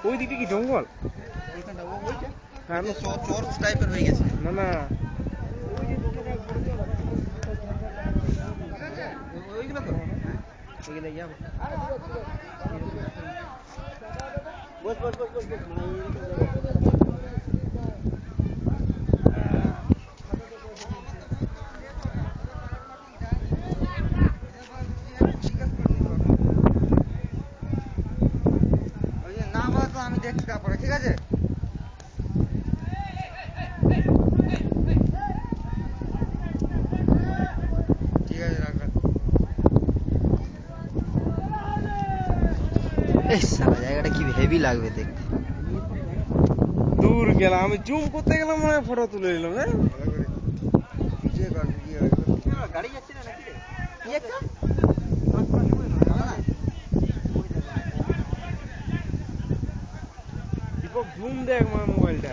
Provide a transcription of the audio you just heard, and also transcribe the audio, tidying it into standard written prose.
ওই দিকে কি জঙ্গল? চর টাইপের হয়ে গেছে। না না ওইগুলো তো ওইগুলো যাবো। বস বস বস বস নাম তো আমি দেখছি তারপরে, ঠিক আছে? ঠিক আছে, রাখবেন। সারা জায়গাটা কি হেভি লাগবে দেখতে। দূর গেলাম, আমি জুম করতে গেলাম মনে হয় ফটো তুলে নিলাম। হ্যাঁ গাড়ি যাচ্ছে না নাকি রে? কি একটা দীপক জুম দেখ আমার মোবাইলটা।